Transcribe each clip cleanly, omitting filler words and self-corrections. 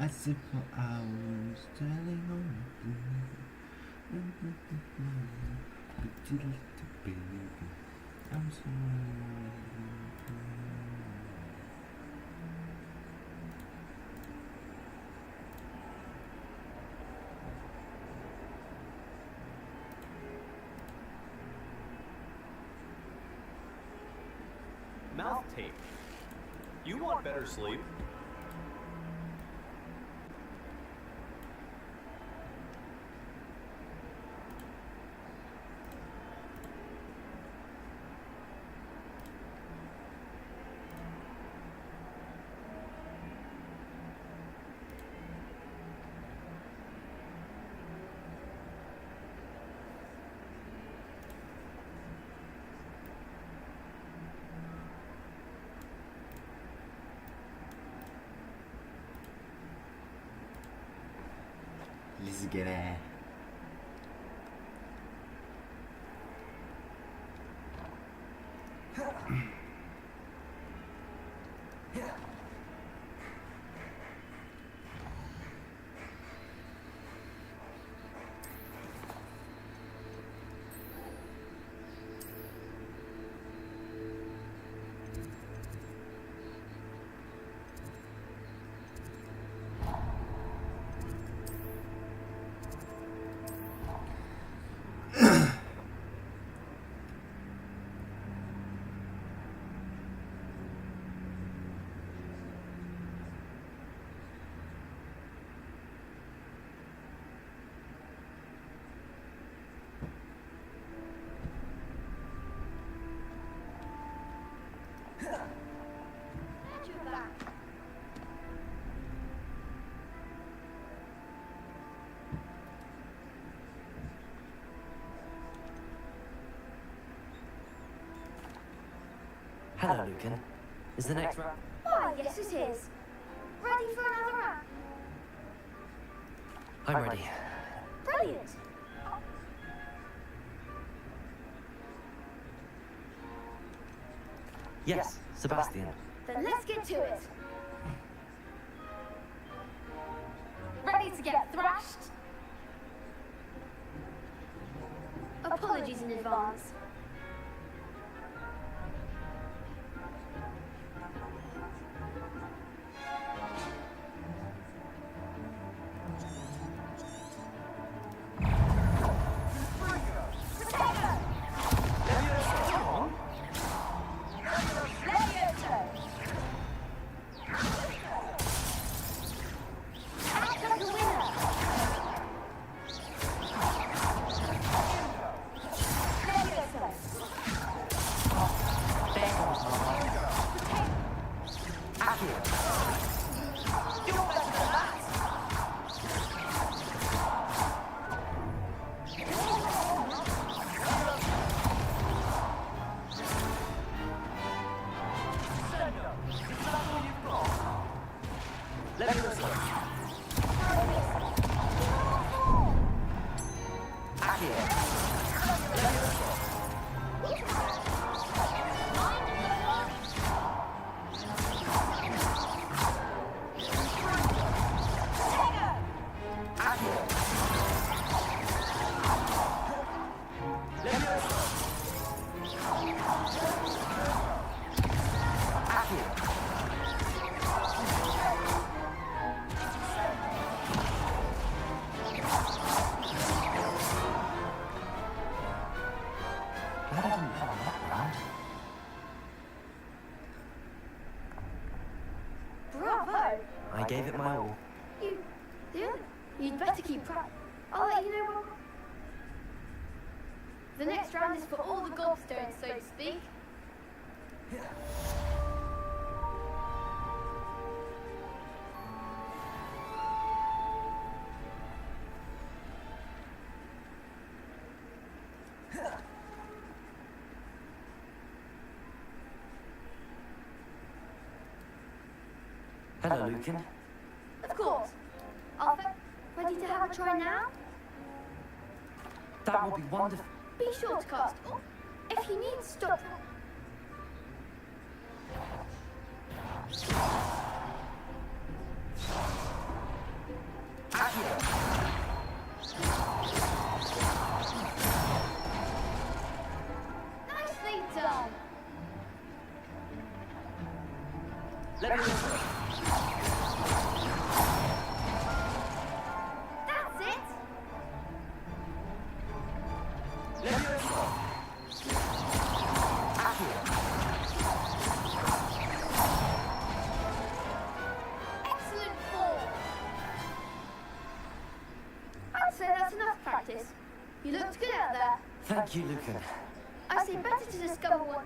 I sit for hours telling on you. Pretty little baby, I'm so. Mouth tape. You want better sleep? Let's get it. Hello, Lucan. Is the next round? Why, yes it is. Ready for another round? I'm ready. Brilliant. Yes, Sebastian. Then let's get to it. Ready to get thrashed? Apologies in advance. Bravo! I gave it my all. You'd better keep track. I'll let you know when. The next round is for all the gobstones, so to speak. Hello, Lucan. Of course. Arthur, ready to have a try now? That will be wonderful. Be sure to cast. If you need, stop. Accio. Nicely done. Levioso. That's it. Levioso. Accio. Excellent ball. I'd say that's enough practice. You looked good out there. Thank you, Lucan. I say better to discover what.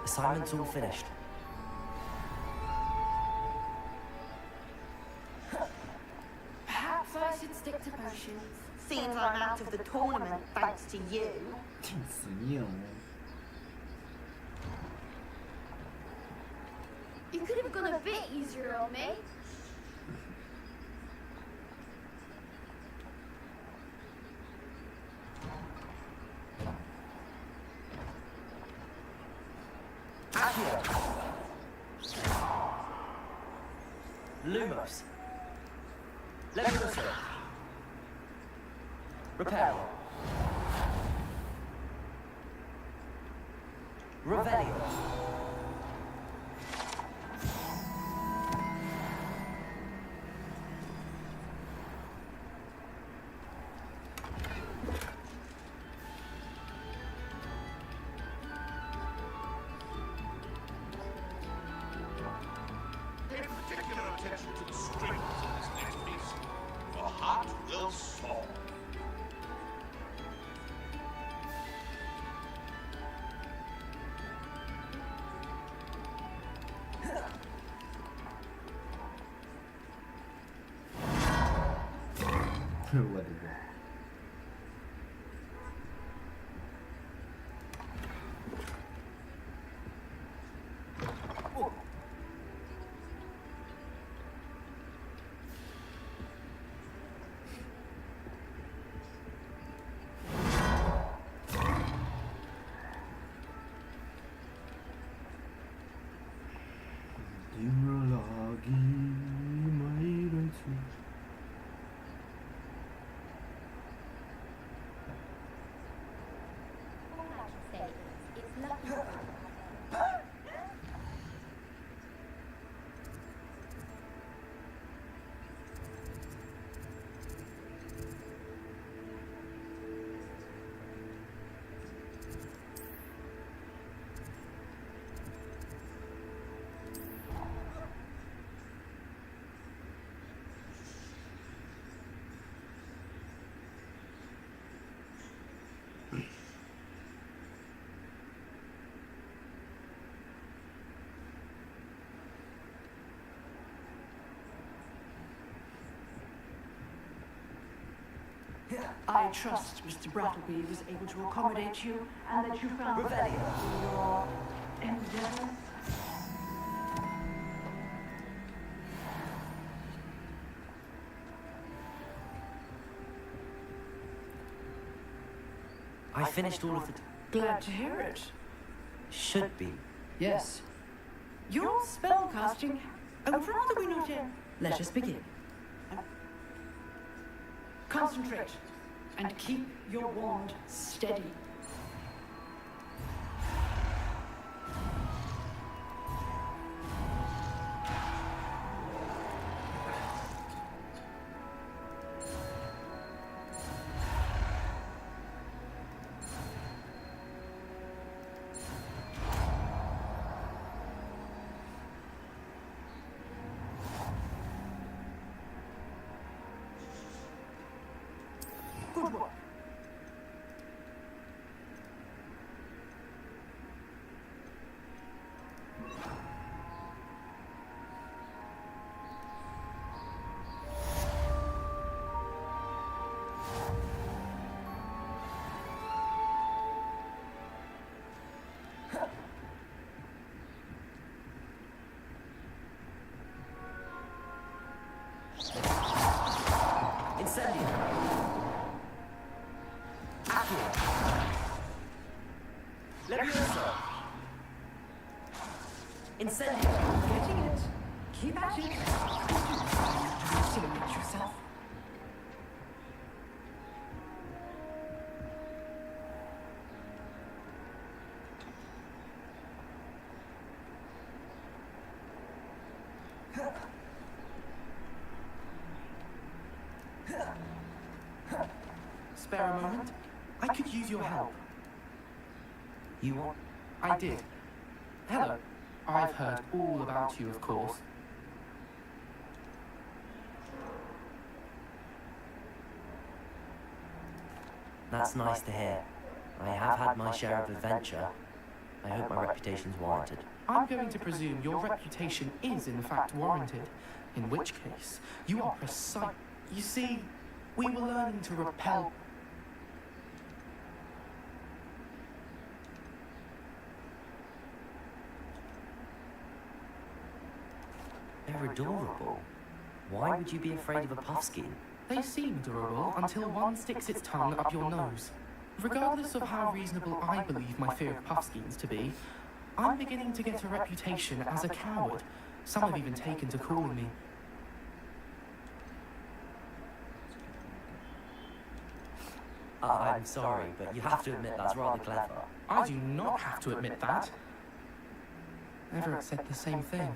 Assignment's all finished. Perhaps I should stick to potions. Seems I'm out of the tournament thanks to you. 死硬。 You could have gone a bit easier on me. Accio. Lumos. Levioso. Repel. Revelio. Pay particular attention to the strings in this next piece. Your heart will soar.我的天！ dimralagi mairatsu. All I can say is it's lucky. I trust Mr. Brattleby was able to accommodate you and that you found Revelio. your endeavors. I finished all of the... Glad to hear it. Should be. Yes. Your spellcasting. I would rather we not in. Let us begin. Concentrate and keep your wand steady. Good work. Incendio. Accio. Levioso. Incendio. Keep at it. Silly yourself. Spare a moment? I could use your help. You want? I did. Hello. I've heard all about you, of course. That's nice to hear. I have had my share of adventure. I hope my reputation's warranted. I'm going to presume your reputation is in fact warranted, in which case you are precise. You see, we were learning to repel. They're adorable. Why would you be afraid of a puffskein? They seem adorable until one sticks its tongue up your nose. Regardless of how reasonable I believe my fear of puffskeins to be, I'm beginning to get a reputation as a coward. Some have even taken to calling me. I'm sorry, but you have to admit that's rather clever. I do not have to admit that. Everett said the same thing.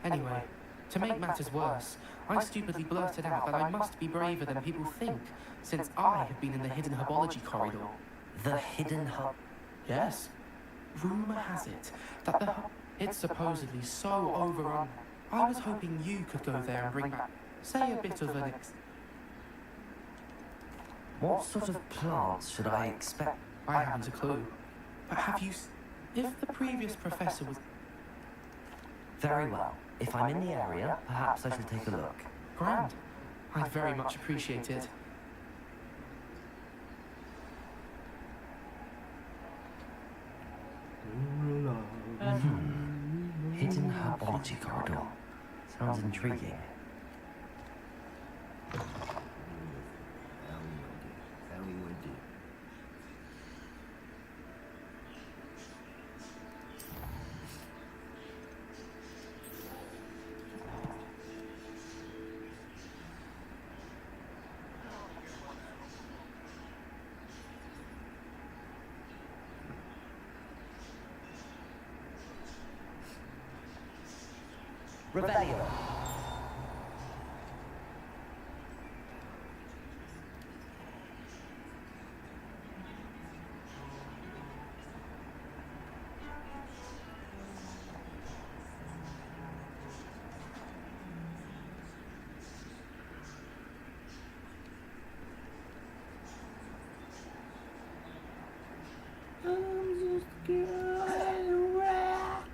Anyway, to make matters worse, I stupidly blurted out that I must be braver than people think, since I have been in the hidden herbology corridor. The hidden hub. Yes. Rumor has it that the it's supposedly so overrun. I was hoping you could go there and bring back, say, a bit of an What sort of plants should I expect? I haven't a clue. But have you... If the previous professor was... Very well. If I'm in the area, perhaps I shall take a look. Grand. I'd very much appreciate it. Hidden herbology corridor. Sounds intriguing. Revelio. I'm just getting wrecked.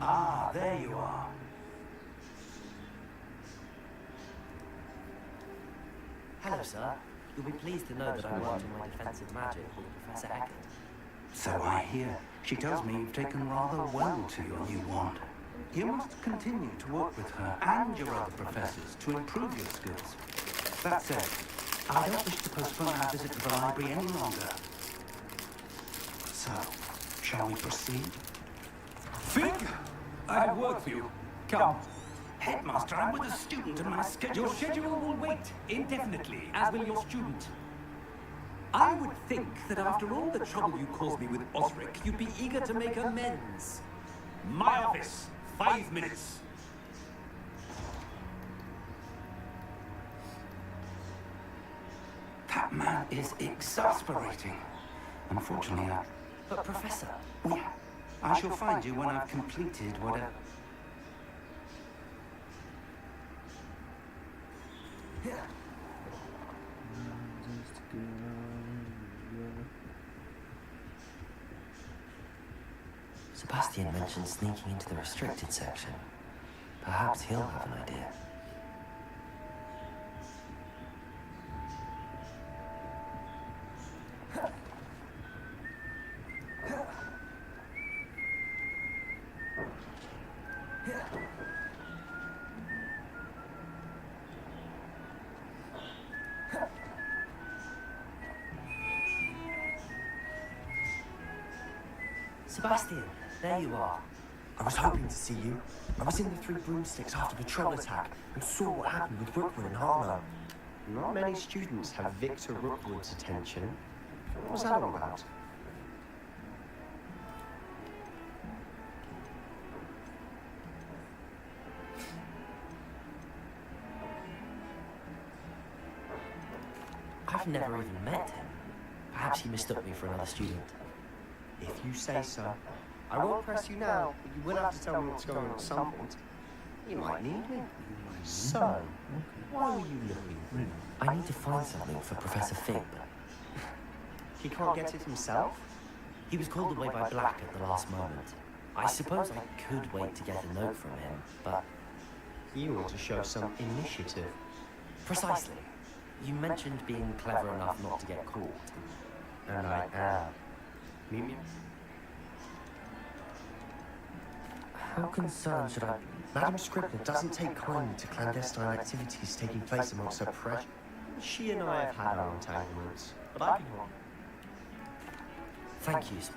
Ah, there you are. Hello, sir. You'll be pleased to know that I worked on my defensive magic with Professor Eckert. So I hear. She tells me you've taken rather well to your new wand. You must continue to work with her and your other professors to improve your skills. That said, I don't wish to postpone our visit to the library any longer. So, shall we proceed? Fig, I have work for you. Come. Headmaster, I'm with a student and my schedule... Your schedule will wait indefinitely, as will your student. I would think that after all the trouble you caused me with Osric, you'd be eager to make amends. My office, 5 minutes. That man is exasperating. Unfortunately, But Professor... Yeah, I shall find you when I've completed whatever... Sebastian mentioned sneaking into the restricted section. Perhaps he'll have an idea. Sebastian, there you are. I was hoping to see you. I was in the Three Broomsticks after the troll attack and saw what happened with Rookwood and Harlow. Not many students have Victor Rookwood's attention. What was that all about? I've never even met him. Perhaps he mistook me for another student. If you say so. I won't press you now, but you will have to tell me what's going on at some point. You might need me. So, why were you looking? I need to find something for Professor Fig. He can't get it himself? He was called away by Black at the last moment. I suppose I could wait to get a note from him, but... You ought to show some initiative. Precisely. You mentioned being clever enough not to get caught. And I am. Meet me? How concerned should I be? Madame Scribner doesn't take kindly to clandestine activities taking place amongst her press. She and I have had our entanglements, but I can help. Thank you, sir.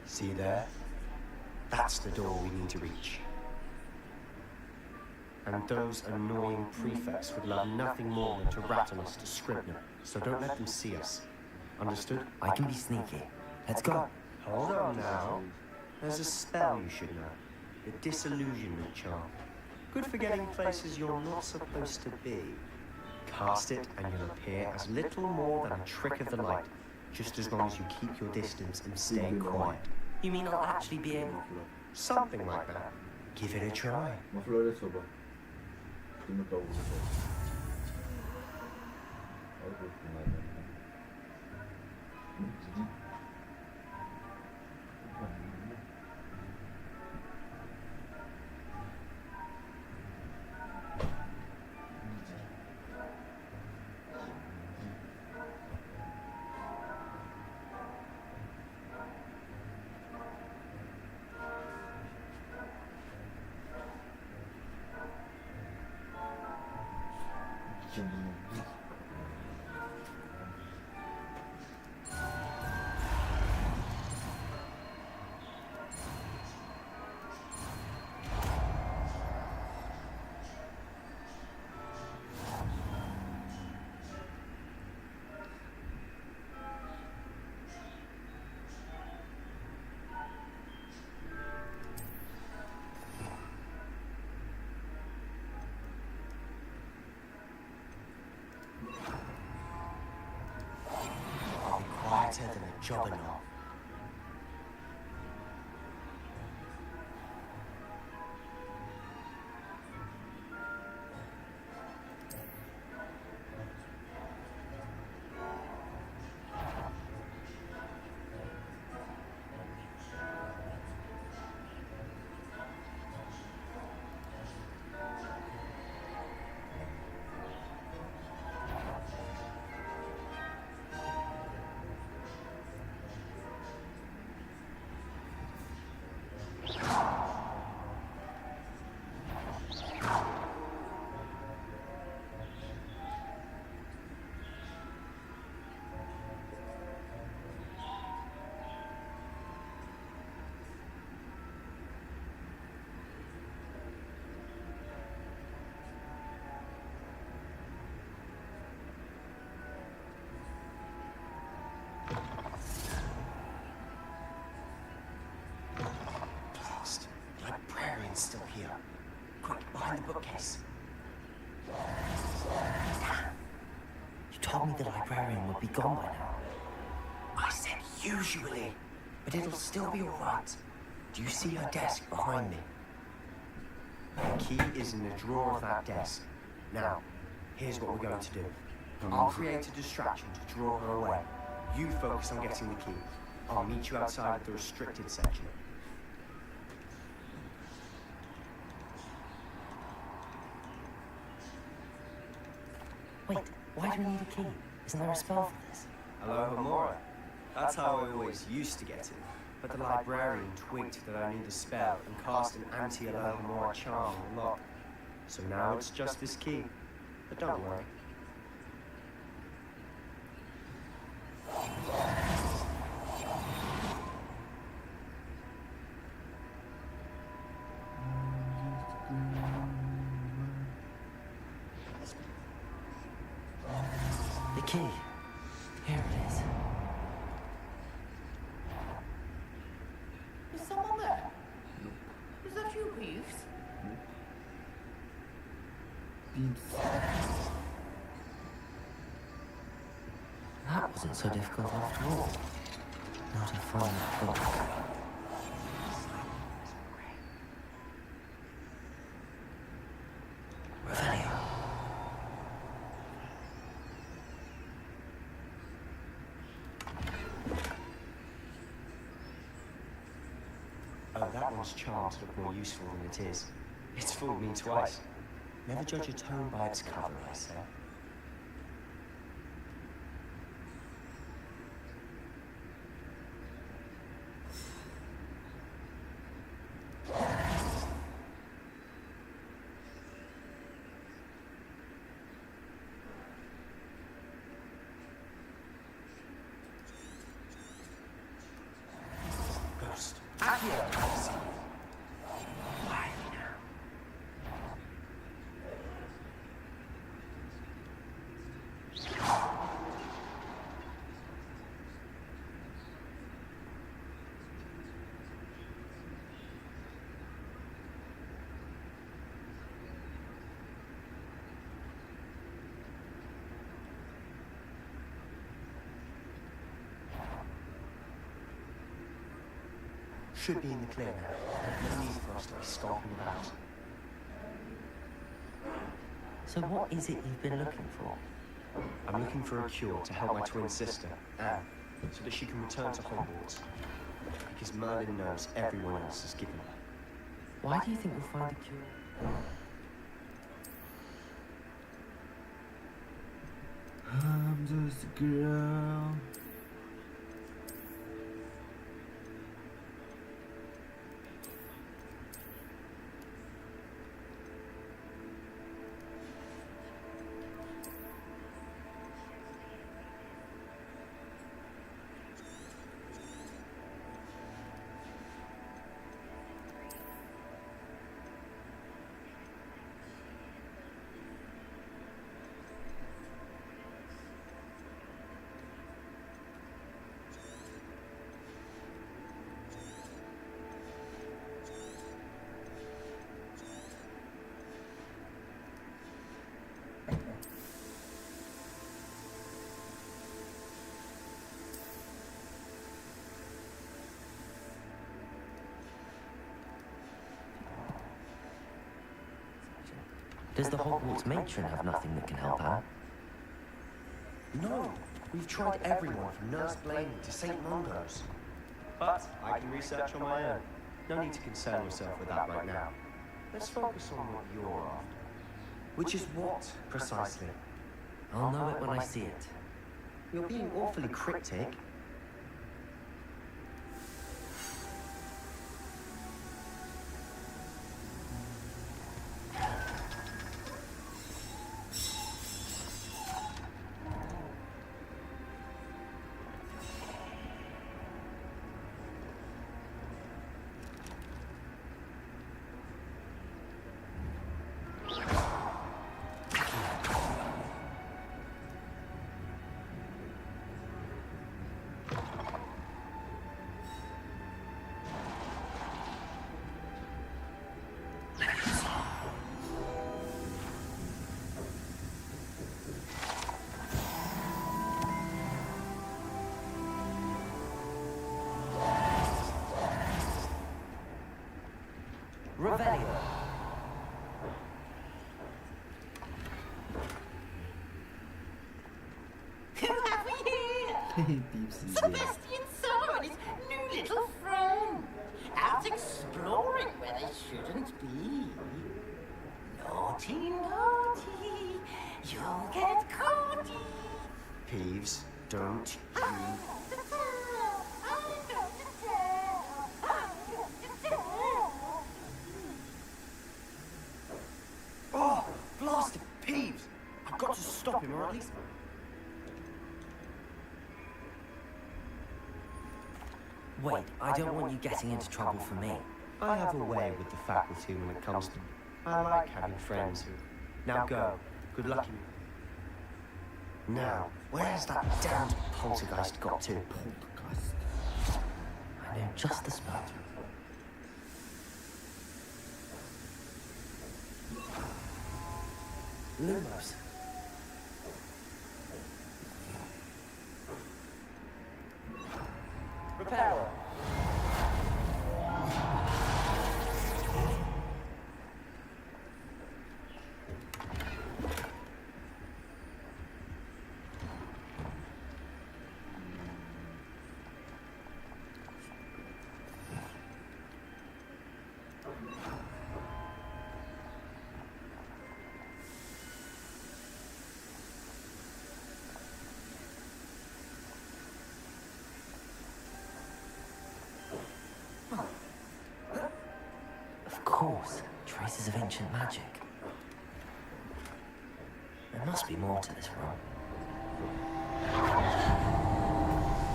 See there? That's the door we need to reach. And those annoying prefects would love nothing more than to rat on us to Scribner, so don't let them see us. Understood? I can be sneaky. Let's go. Hold on now. There's a spell you should know. The disillusionment charm. Good for getting places you're not supposed to be. Cast it and you'll appear as little more than a trick of the light, just as long as you keep your distance and stay quiet. You mean I'll actually be able... Something like that. Give it a try. Uma floresta, não tá ouvindo. Olha o que nada. Quieter than a jobberknoll. behind the bookcase. Damn. You told me the librarian would be gone by now. I said usually, but it'll still be alright. Do you see her desk behind me? The key is in the drawer of that desk. Now, here's what we're going to do. I'll create a distraction to draw her away. You focus on getting the key. I'll meet you outside of the restricted section. Wait, why do we need a key? Isn't there a spell for this? Alohomora. That's how I always used to get it. But the librarian twigged that I need a spell and cast an anti-Alohomora charm on the lock. So now it's just this key. But don't worry. The key. Here it is. Is someone there? Is that you, Peeves? That wasn't so difficult after all. Not a fun book. Revelio. Oh, that one's charmed to look more useful than it is. It's fooled me twice. Never judge a tome by its cover, I say. Ghost. Accio! Why now? Should be in the clear now. No need for us to be skulking about. So what is it you've been looking for? I'm looking for a cure to help my twin sister, Anne, so that she can return to Hogwarts. Because Merlin knows everyone else has given up. Why do you think we'll find a cure? I'm just a girl. Does the Hogwarts matron have nothing that can help out? No, we've tried everyone from Nurse Blaney to St. Mungo's. But I can research on my own. No need to concern yourself with that right now. Let's focus on what you're after. Which is what, precisely? I'll know it when I see it. You're being awfully cryptic. Revelio. Who have we here? Deep sea. Sebastian Summer and his new little friend. Out exploring where they shouldn't be. Naughty, naughty, you'll get caught. Peeves, don't you... Oh, blasted Peeves! I've got to stop him, or at least... Wait, I don't want you getting into trouble for me. I have a way with the faculty when it comes to... I like having friends who... Now go. Good luck. Now, where's that damned poltergeist got to? Poltergeist. I know just the spot. Lumos. Reparo. Of course, traces of ancient magic. There must be more to this room.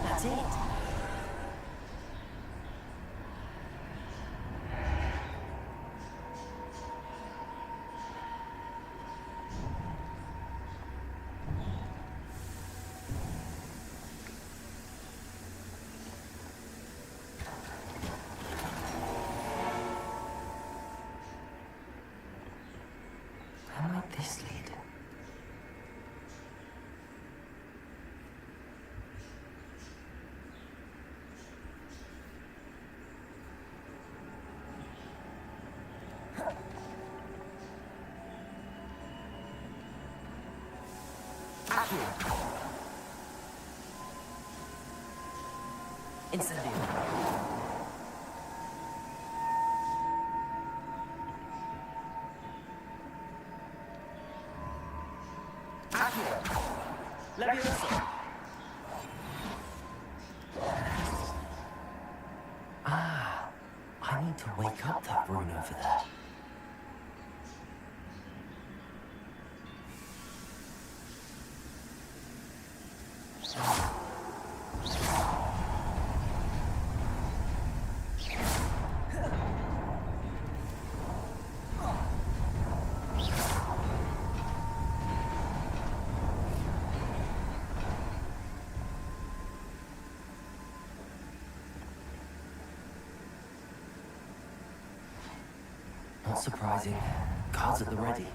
That's it! How might this lead? Incendio. Leviosa. Ah, I need to wake up that rune over there. Not surprising. Guards at the ready.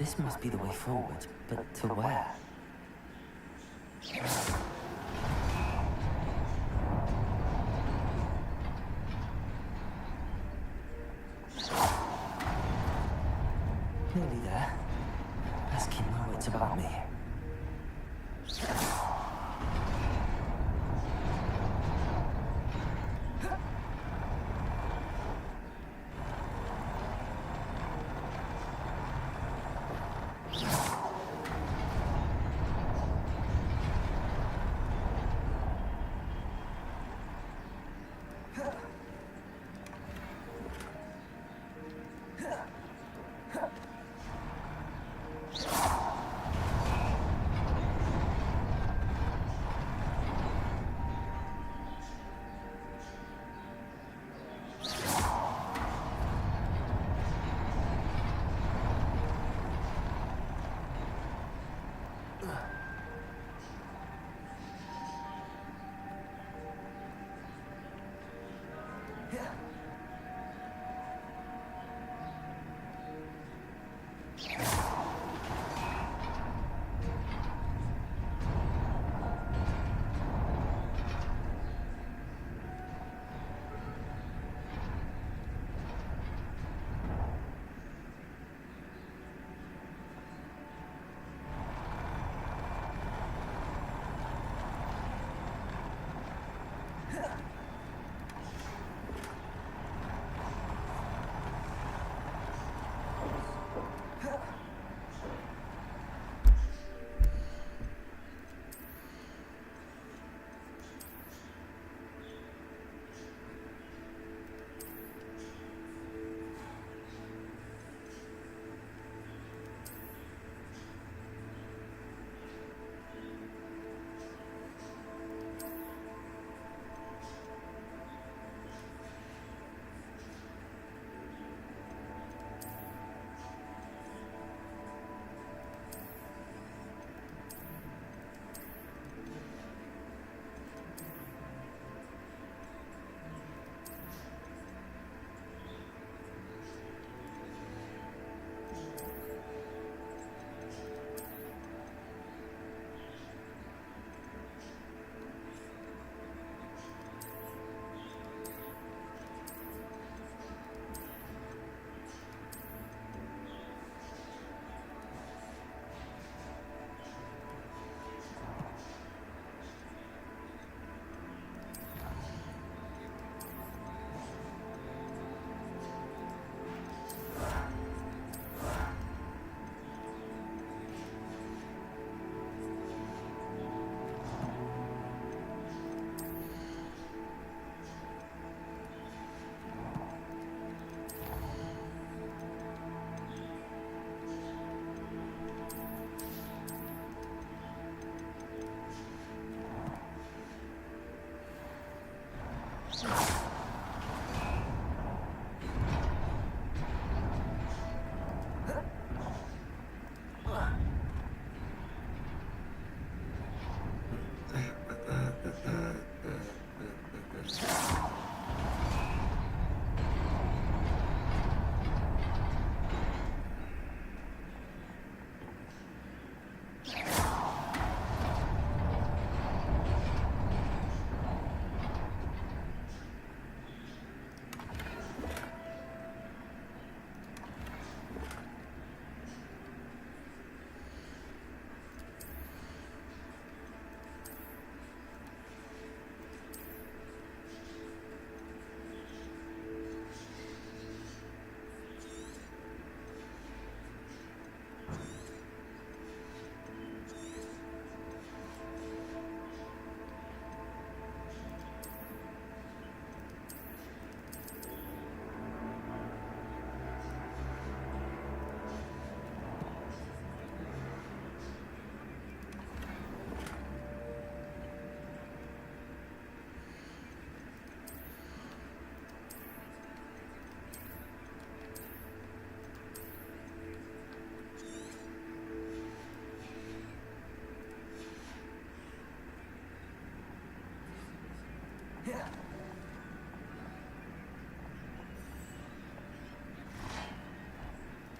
This must be the way forward, but to where? Nearly there. Let's keep my wits about me.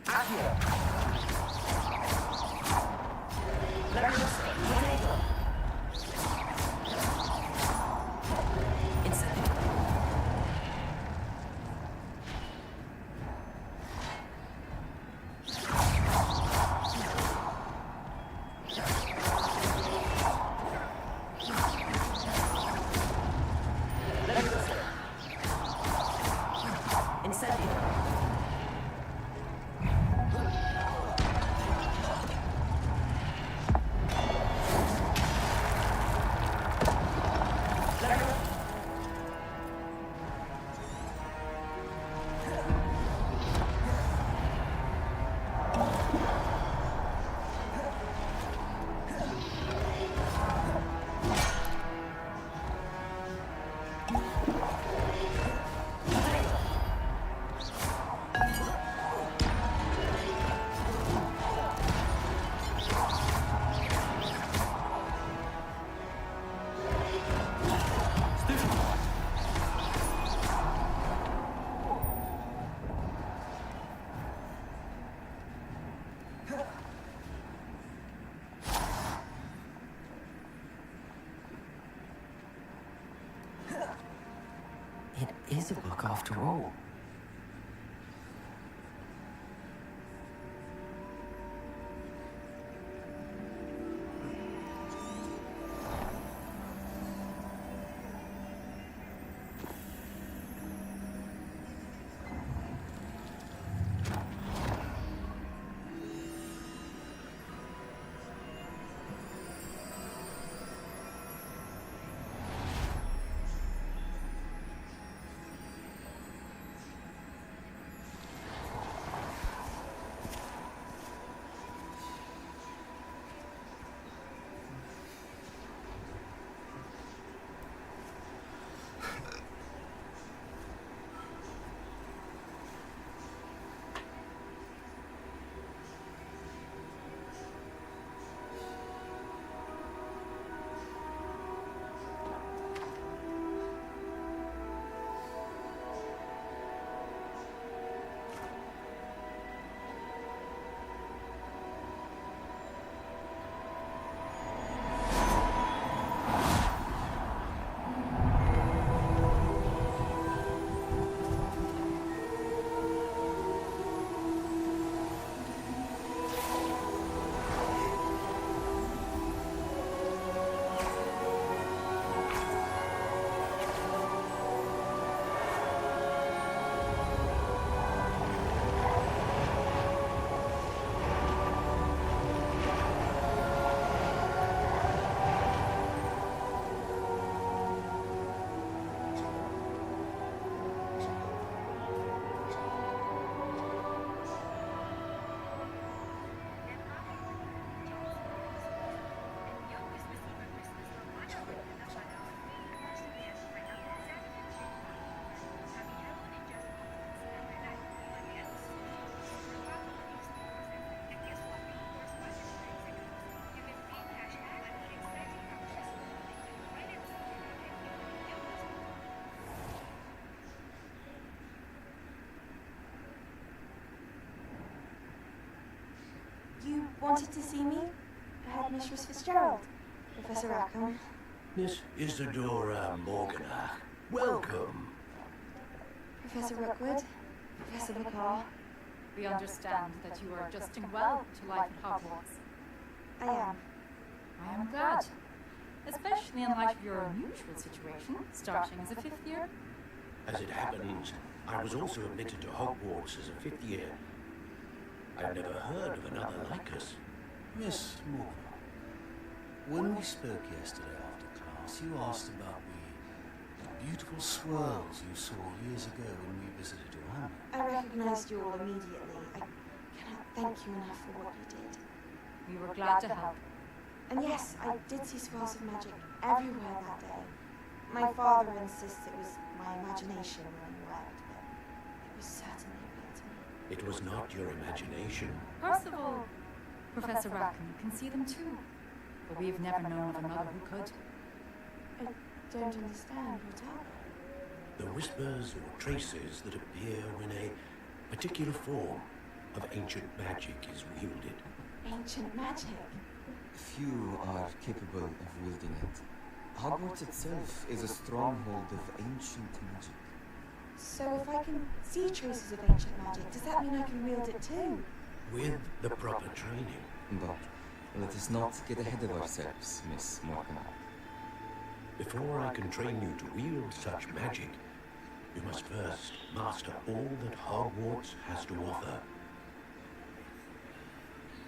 Out here. is a book after all. You wanted to see me? Headmistress Fitzgerald. Professor Rackham. Miss Isadora Morganach, welcome. Professor Rookwood. Professor McCall. We understand that you are adjusting well to life at Hogwarts. I am. I am glad. Especially in light of your unusual situation, starting as a 5th year. As it happens, I was also admitted to Hogwarts as a 5th year. I've never heard of another like us. Miss Morgan, when we spoke yesterday after class, you asked about the beautiful swirls you saw years ago when we visited your hamlet. I recognized you all immediately. I cannot thank you enough for what you did. We were glad to help. And yes, I did see swirls of magic everywhere that day. My father insists it was my imagination when it worked, but it was certainly real to me. It was not your imagination. Percival, Professor Rackham can see them too. But we've never known of another who could. I don't understand. What are they? The whispers or traces that appear when a particular form of ancient magic is wielded. Ancient magic? Few are capable of wielding it. Hogwarts itself is a stronghold of ancient magic. So if I can see traces of ancient magic, does that mean I can wield it too? With the proper training. But let us not get ahead of ourselves, Miss Morgan. Before I can train you to wield such magic, you must first master all that Hogwarts has to offer.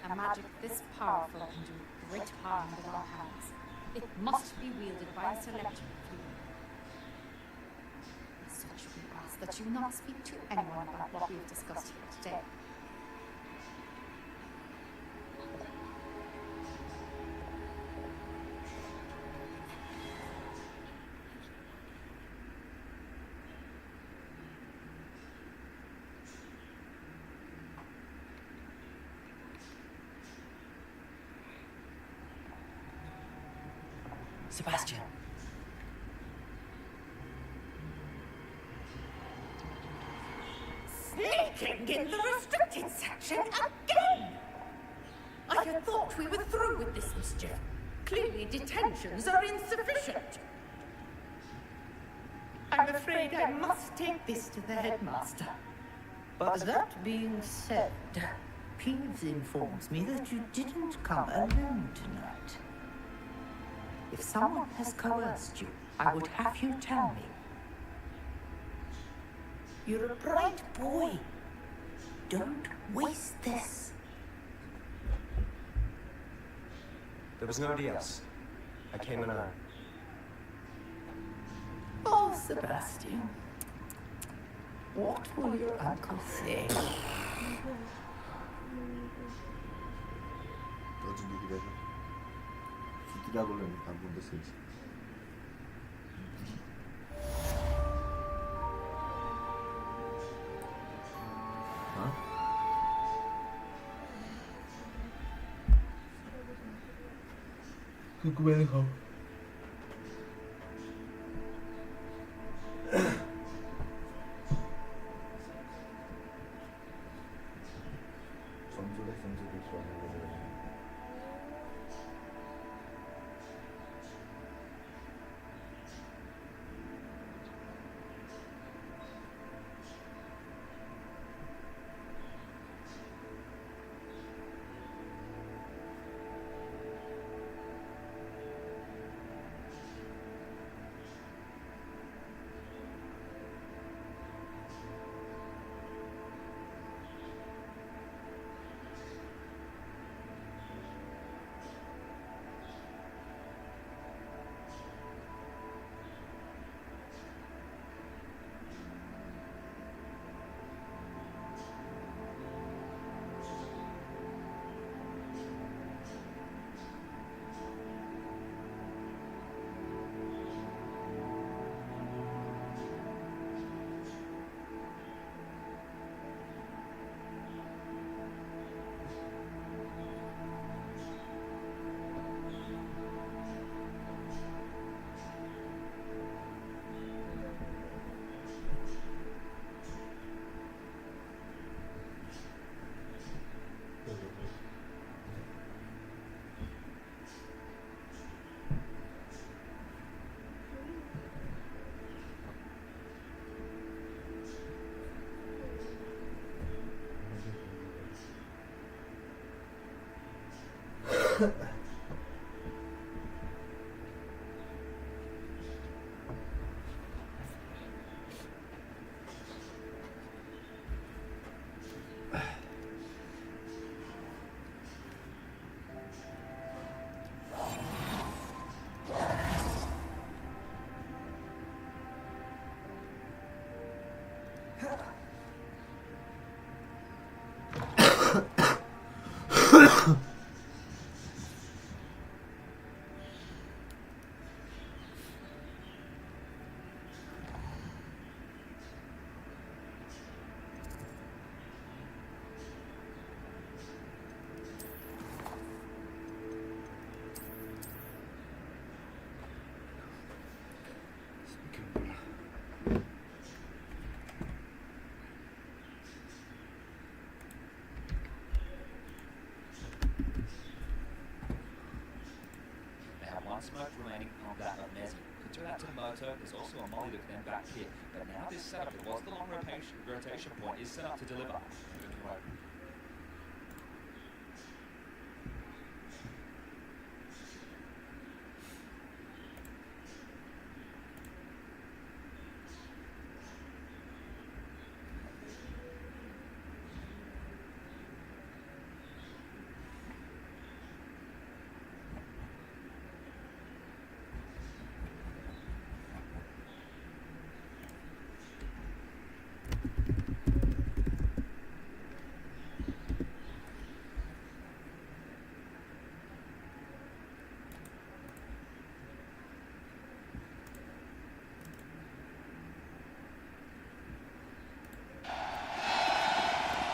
A magic this powerful can do great harm in the wrong hands. It must be wielded by a select few. As such, we ask that you not speak to anyone about what we have discussed here today. Sebastian. Sneaking in the restricted section again! I had thought we were through with this mischief. Clearly detentions are insufficient. I I'm afraid I must take this to the headmaster. But that being said, Peeves informs me that you didn't come alone tonight. If someone has coerced you, I would have you tell me. You're a bright boy. Don't waste this. There was nobody else. I came alone. Oh, Sebastian. What will your uncle say? 나중에 기다려. 드라곤은 안 본다 쓰지. 궁금해 가. 전설의 좋아하는 One smoke remaining on that of Mezzi. Could turn out to the motor. There's also a molly that can then back here. But now this setup, it was the long rotation point, is set up to deliver.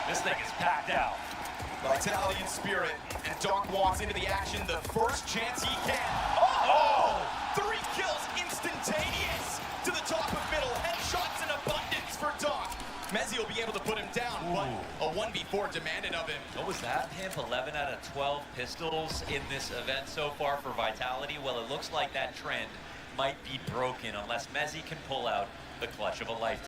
This thing is packed out. Vitality and spirit, and Doc walks into the action the first chance he can. Oh! 3 kills instantaneous to the top of middle. Headshots in abundance for Doc. Mezzi will be able to put him down, but a 1v4 demanded of him. What was that, Pimp? 11 out of 12 pistols in this event so far for Vitality. Well, it looks like that trend might be broken unless Mezzi can pull out the clutch of a lifetime.